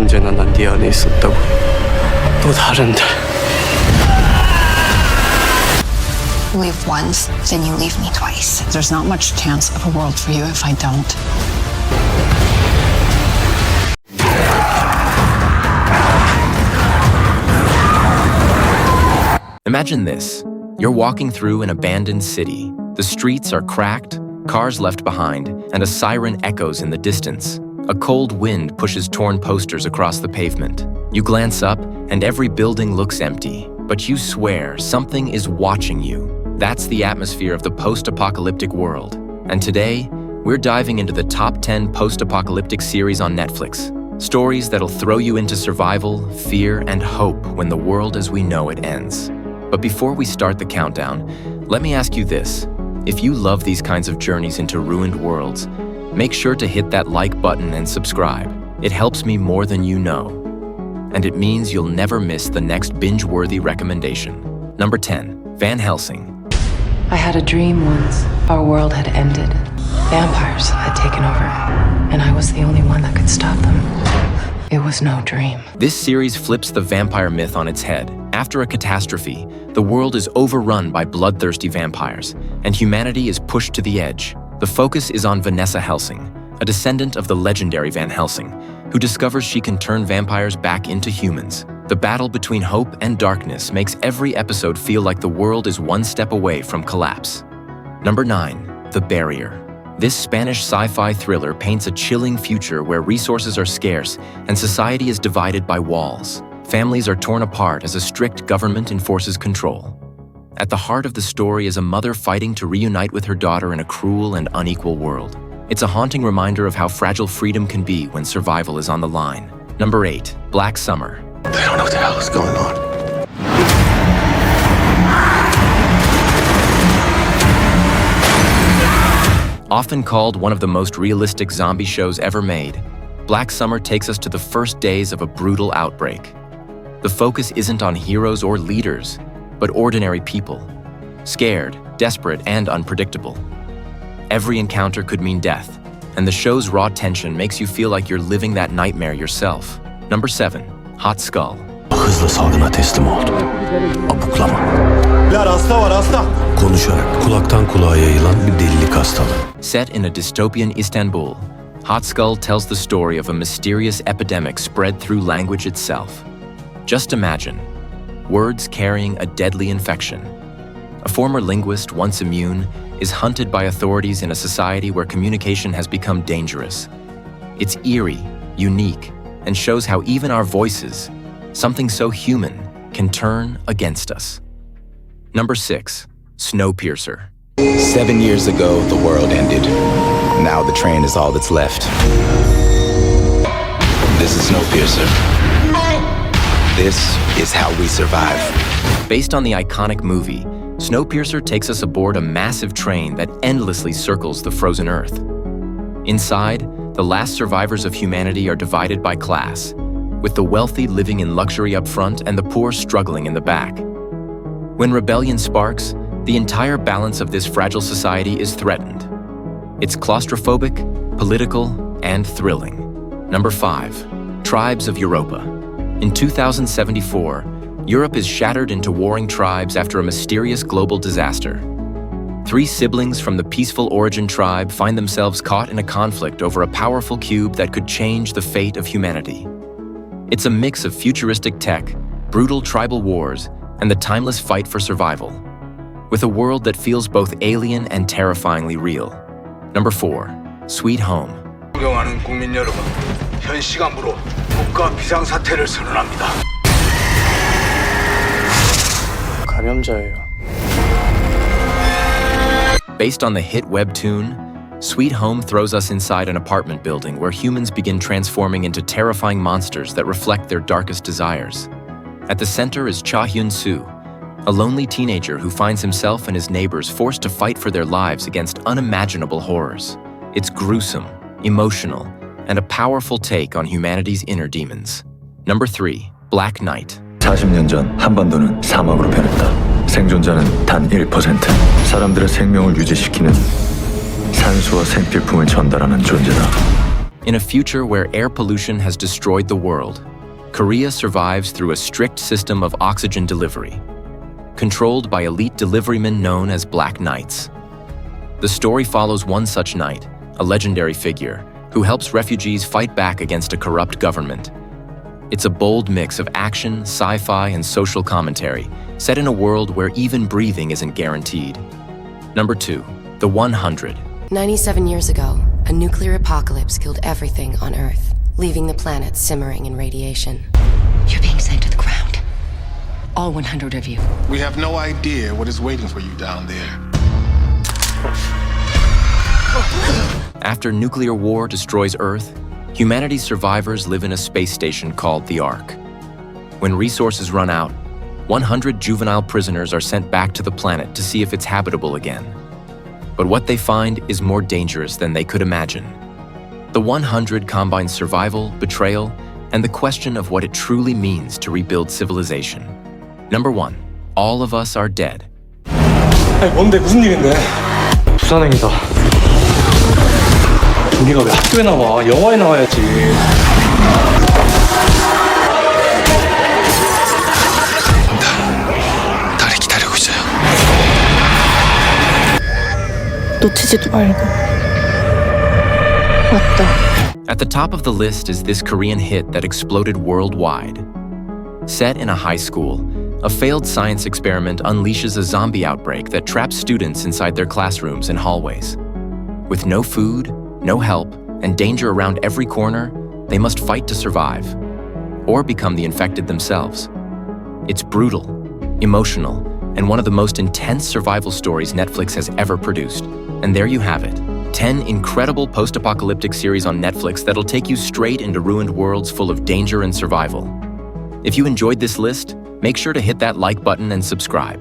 언제나 난 네 안에 있었다고. 또 다른데. You leave once, then you leave me twice. There's not much chance of a world for you if I don't. Imagine this. You're walking through an abandoned city. The streets are cracked, cars left behind, and a siren echoes in the distance. A cold wind pushes torn posters across the pavement. You glance up, and every building looks empty. But you swear something is watching you. That's the atmosphere of the post-apocalyptic world. And today, we're diving into the top 10 post-apocalyptic series on Netflix. Stories that'll throw you into survival, fear, and hope when the world as we know it ends. But before we start the countdown, let me ask you this. If you love these kinds of journeys into ruined worlds, make sure to hit that like button and subscribe. It helps me more than you know. And it means you'll never miss the next binge-worthy recommendation. Number 10, Van Helsing. I had a dream once. Our world had ended. Vampires had taken over, and I was the only one that could stop them. It was no dream. This series flips the vampire myth on its head. After a catastrophe, the world is overrun by bloodthirsty vampires, and humanity is pushed to the edge. The focus is on Vanessa Helsing, a descendant of the legendary Van Helsing, who discovers she can turn vampires back into humans. The battle between hope and darkness makes every episode feel like the world is one step away from collapse. Number 9, The Barrier. This Spanish sci-fi thriller paints a chilling future where resources are scarce and society is divided by walls. Families are torn apart as a strict government enforces control. At the heart of the story is a mother fighting to reunite with her daughter in a cruel and unequal world. It's a haunting reminder of how fragile freedom can be when survival is on the line. Number 8, Black Summer. They don't know what the hell is going on. Often called one of the most realistic zombie shows ever made, Black Summer takes us to the first days of a brutal outbreak. The focus isn't on heroes or leaders, but ordinary people. Scared, desperate, and unpredictable. Every encounter could mean death, and the show's raw tension makes you feel like you're living that nightmare yourself. Number 7, Hot Skull. Hızla salgına teslim oldu. Abuklama. Ya hasta var hasta. Konuşarak kulaktan kulağa yayılan bir delilik hastalığı. Set in a dystopian Istanbul, Hot Skull tells the story of a mysterious epidemic spread through language itself. Just imagine, words carrying a deadly infection. A former linguist, once immune, is hunted by authorities in a society where communication has become dangerous. It's eerie, unique, and shows how even our voices, something so human, can turn against us. Number 6, Snowpiercer. 7 years ago, the world ended. Now the train is all that's left. This is Snowpiercer. This is how we survive. Based on the iconic movie, Snowpiercer takes us aboard a massive train that endlessly circles the frozen Earth. Inside, the last survivors of humanity are divided by class, with the wealthy living in luxury up front and the poor struggling in the back. When rebellion sparks, the entire balance of this fragile society is threatened. It's claustrophobic, political, and thrilling. Number 5, Tribes of Europa. In 2074, Europe is shattered into warring tribes after a mysterious global disaster. 3 siblings from the peaceful origin tribe find themselves caught in a conflict over a powerful cube that could change the fate of humanity. It's a mix of futuristic tech, brutal tribal wars, and the timeless fight for survival, with a world that feels both alien and terrifyingly real. Number 4, Sweet Home. 존경하는 국민 여러분, 현 시간부로 국가 비상사태를 선언합니다. 감염자예요. Based on the hit webtoon, Sweet Home throws us inside an apartment building where humans begin transforming into terrifying monsters that reflect their darkest desires. At the center is Cha Hyun-soo, a lonely teenager who finds himself and his neighbors forced to fight for their lives against unimaginable horrors. It's gruesome, emotional, and a powerful take on humanity's inner demons. Number 3, Black Knight. 40년 전 한반도는 사막으로 변했다. 생존자는 단 1%. 사람들의 생명을 유지시키는 산소와 생필품을 전달하는 존재다. In a future where air pollution has destroyed the world, Korea survives through a strict system of oxygen delivery, controlled by elite deliverymen known as Black Knights. The story follows one such knight, a legendary figure, who helps refugees fight back against a corrupt government. It's a bold mix of action, sci-fi, and social commentary, set in a world where even breathing isn't guaranteed. Number 2, The 100. 97 years ago, a nuclear apocalypse killed everything on Earth, leaving the planet simmering in radiation. You're being sent to the ground. All 100 of you. We have no idea what is waiting for you down there. After nuclear war destroys Earth, humanity's survivors live in a space station called the Ark. When resources run out, 100 juvenile prisoners are sent back to the planet to see if it's habitable again. But what they find is more dangerous than they could imagine. The 100 combines survival, betrayal, and the question of what it truly means to rebuild civilization. Number 1, All of Us Are Dead. 아니 뭔데 무슨 일인데? 부산행이다. 우리가 왜 학교에 나와? 영화에 나와야지. 다리 기다리고 있어요. 놓치지도 말고. At the top of the list is this Korean hit that exploded worldwide. Set in a high school, a failed science experiment unleashes a zombie outbreak that traps students inside their classrooms and hallways. With no food, no help, and danger around every corner, they must fight to survive, or become the infected themselves. It's brutal, emotional, and one of the most intense survival stories Netflix has ever produced. And there you have it, 10 incredible post-apocalyptic series on Netflix that'll take you straight into ruined worlds full of danger and survival. If you enjoyed this list, make sure to hit that like button and subscribe.